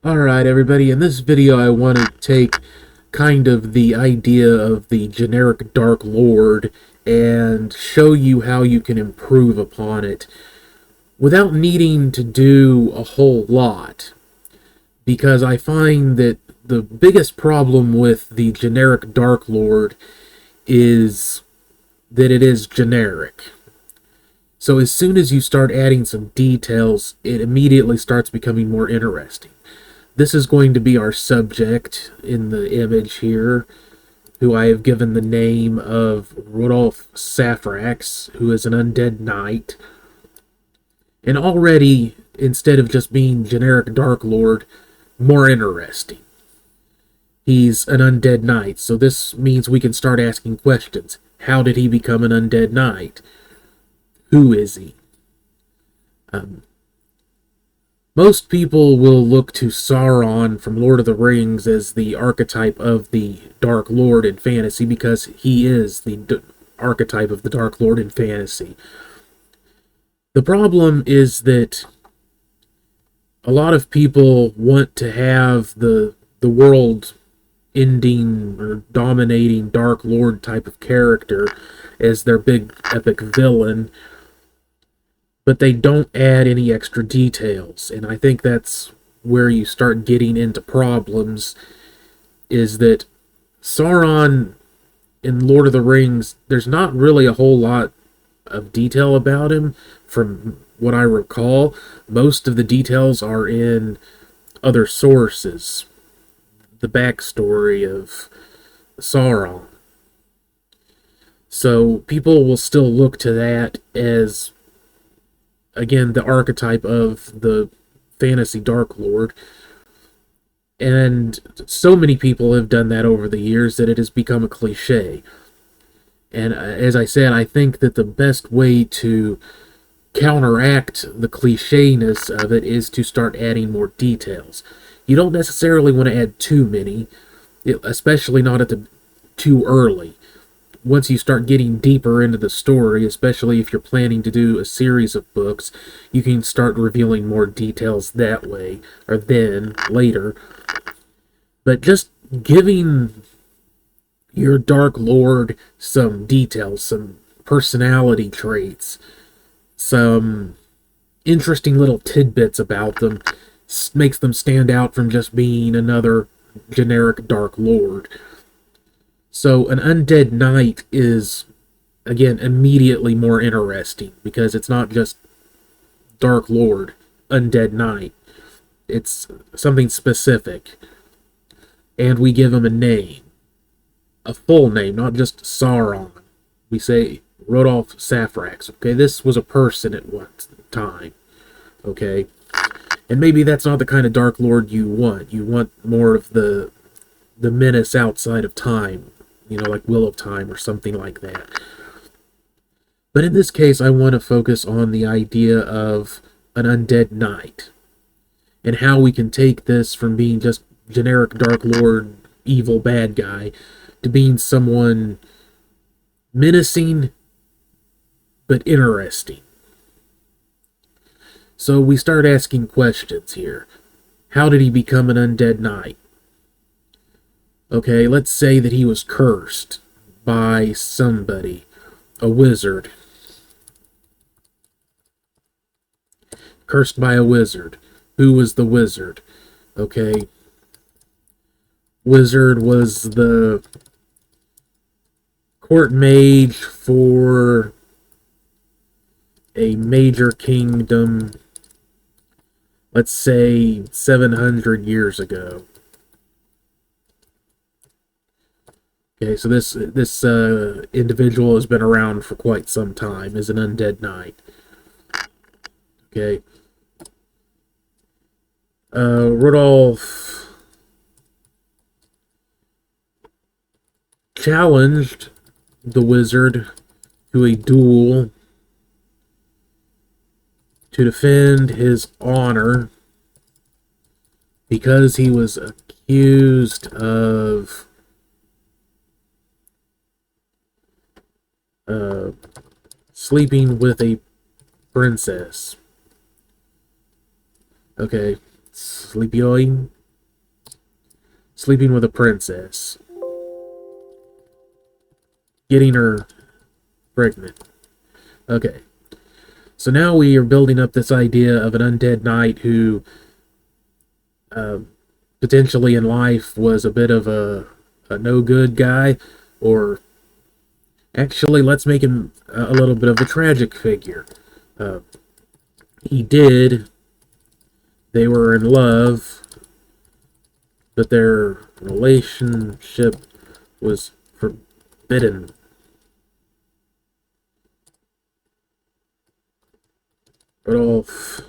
Alright everybody, in this video I want to take kind of the idea of the generic Dark Lord and show you how you can improve upon it without needing to do a whole lot. Because I find that the biggest problem with the generic Dark Lord is that it is generic. So as soon as you start adding some details, it immediately starts becoming more interesting. This is going to be our subject in the image here, who I have given the name of Rodolph Safrax, who is an undead knight. And already, instead of just being generic Dark Lord, more interesting. He's an undead knight, so this means we can start asking questions. How did he become an undead knight? Who is he? Most people will look to Sauron from Lord of the Rings as the archetype of the Dark Lord in fantasy because he is the archetype of the Dark Lord in fantasy. The problem is that a lot of people want to have the world ending or dominating Dark Lord type of character as their big epic villain, but they don't add any extra details. And I think that's where you start getting into problems, is that Sauron in Lord of the Rings, there's not really a whole lot of detail about him from what I recall. Most of the details are in other sources, the backstory of Sauron. So people will still look to that as, again, the archetype of the fantasy Dark Lord. And so many people have done that over the years that it has become a cliche. And as I said, I think that the best way to counteract the clichéness of it is to start adding more details. You don't necessarily want to add too many, especially not too early. Once you start getting deeper into the story, especially if you're planning to do a series of books, you can start revealing more details that way, or then, later. But just giving your Dark Lord some details, some personality traits, some interesting little tidbits about them, makes them stand out from just being another generic Dark Lord. So an undead knight is, again, immediately more interesting because it's not just Dark Lord, undead knight. It's something specific. And we give him a name. A full name, not just Sauron. We say Rodolph Safrax. Okay, this was a person at one time. Okay? And maybe that's not the kind of Dark Lord you want. You want more of the menace outside of time. You know, like Will of Time or something like that. But in this case, I want to focus on the idea of an undead knight. And how we can take this from being just generic Dark Lord, evil bad guy, to being someone menacing but interesting. So we start asking questions here. How did he become an undead knight? Okay, let's say that he was cursed by somebody, a wizard. Cursed by a wizard. Who was the wizard? Okay, wizard was the court mage for a major kingdom, let's say 700 years ago. Okay, so this individual has been around for quite some time as an undead knight. Okay. Rodolph challenged the wizard to a duel to defend his honor because he was accused of sleeping with a princess. Okay, sleeping with a princess, getting her pregnant. Okay, so now we are building up this idea of an undead knight who potentially in life was a bit of a no good guy, or actually, let's make him a little bit of a tragic figure. Uh, they were in love, but their relationship was forbidden. Rodolph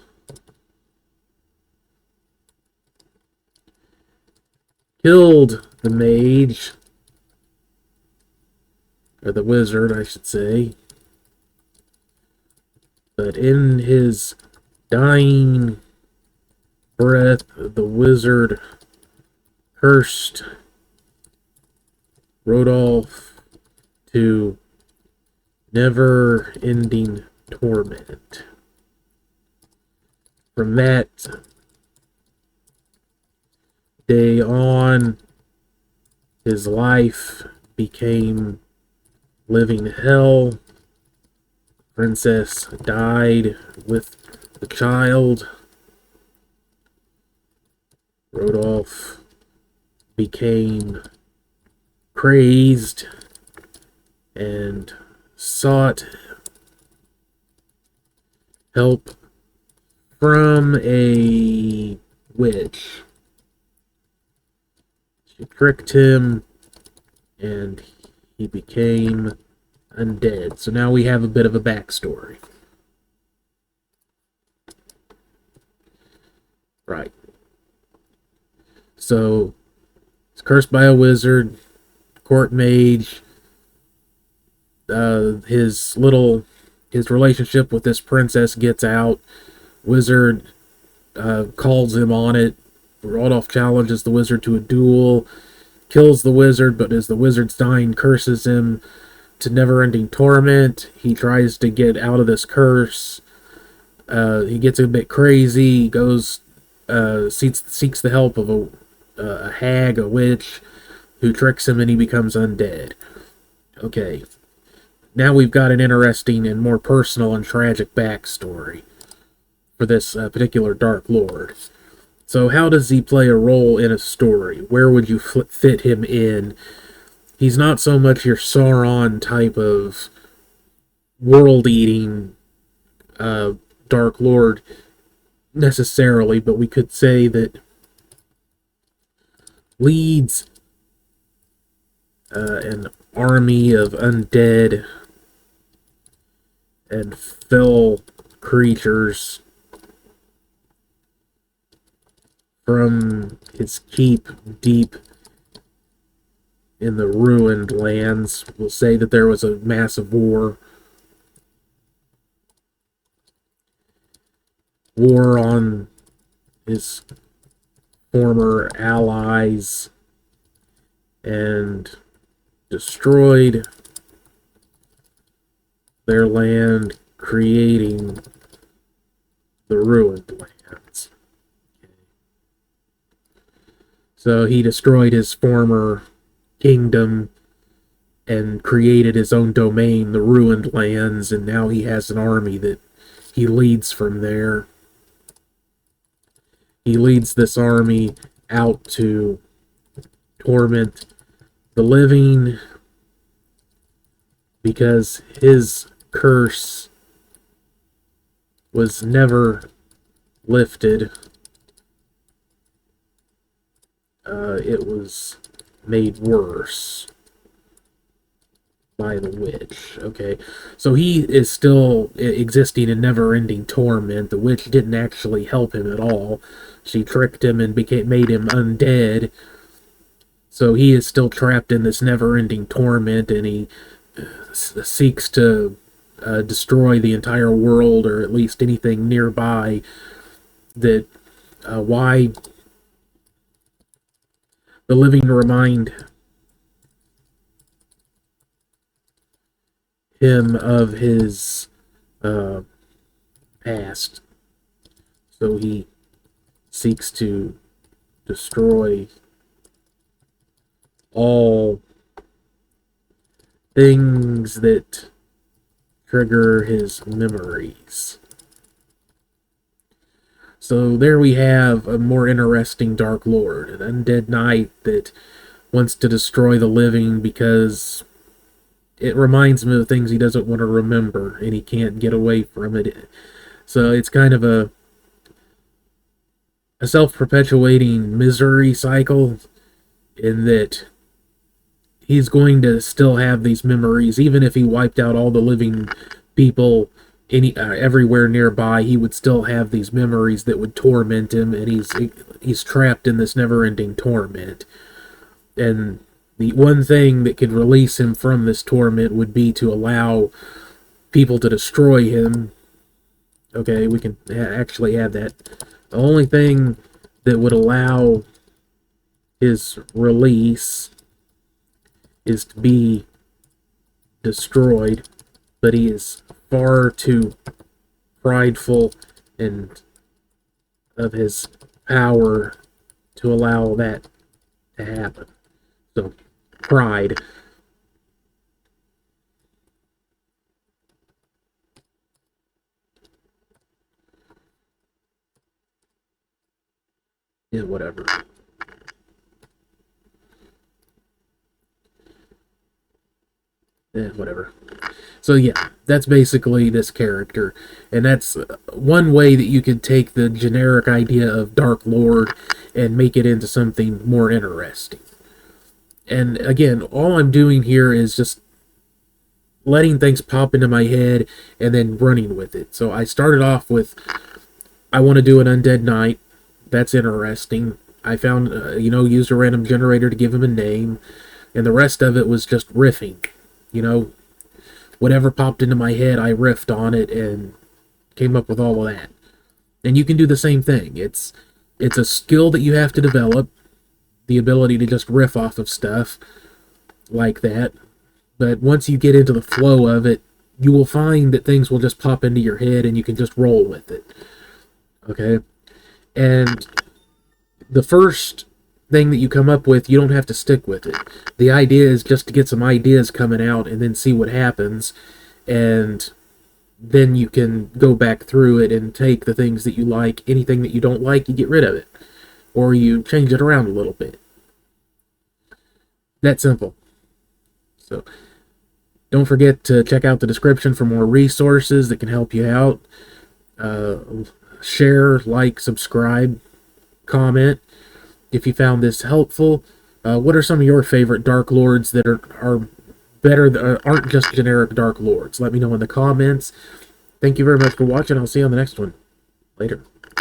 killed the mage, or the wizard, I should say. But in his dying breath, the wizard cursed Rodolph to never-ending torment. From that day on, his life became living hell. Princess died with the child. Rodolph became crazed and sought help from a witch. She tricked him and he became undead. So now we have a bit of a backstory. Right. So, he's cursed by a wizard, court mage. His relationship with this princess gets out. Wizard calls him on it. Rodolph challenges the wizard to a duel, kills the wizard, but as the wizard's dying, curses him to never-ending torment. He tries to get out of this curse. He gets a bit crazy. He goes, seeks the help of a hag, a witch, who tricks him, and he becomes undead. Okay, now we've got an interesting and more personal and tragic backstory for this particular Dark Lord. So how does he play a role in a story? Where would you fit him in? He's not so much your Sauron type of world-eating Dark Lord necessarily, but we could say that leads an army of undead and fell creatures from his keep deep in the ruined lands. We'll say that there was a massive war on his former allies and destroyed their land, creating the ruined lands. So he destroyed his former kingdom and created his own domain, the ruined lands, and now he has an army that he leads from there. He leads this army out to torment the living because his curse was never lifted. It was made worse by the witch. Okay, so he is still existing in never-ending torment. The witch didn't actually help him at all. She tricked him and made him undead. So he is still trapped in this never-ending torment, and he seeks to destroy the entire world, or at least anything nearby. That why the living remind him of his past. So he seeks to destroy all things that trigger his memories. So there we have a more interesting Dark Lord, an undead knight that wants to destroy the living because it reminds him of things he doesn't want to remember, and he can't get away from it. So it's kind of a self-perpetuating misery cycle, in that he's going to still have these memories. Even if he wiped out all the living people everywhere nearby, he would still have these memories that would torment him, and he's trapped in this never-ending torment. And the one thing that could release him from this torment would be to allow people to destroy him. Okay, we can actually have that. The only thing that would allow his release is to be destroyed, but he is far too prideful and of his power to allow that to happen. So, pride. Yeah, whatever. Whatever. So yeah, that's basically this character, and that's one way that you could take the generic idea of Dark Lord and make it into something more interesting. And again, all I'm doing here is just letting things pop into my head and then running with it. So I started off with, I want to do an undead knight. That's interesting. I found, used a random generator to give him a name, and the rest of it was just riffing. Whatever popped into my head, I riffed on it and came up with all of that. And you can do the same thing. It's a skill that you have to develop, the ability to just riff off of stuff like that. But once you get into the flow of it, you will find that things will just pop into your head and you can just roll with it. Okay? And the first thing that you come up with, you don't have to stick with it. The idea is just to get some ideas coming out and then see what happens, and then you can go back through it and take the things that you like. Anything that you don't like, you get rid of it, or you change it around a little bit. That simple. So don't forget to check out the description for more resources that can help you out. Share, like, subscribe, comment if you found this helpful. What are some of your favorite Dark Lords that are better, that aren't just generic Dark Lords? Let me know in the comments. Thank you very much for watching. I'll see you on the next one. Later.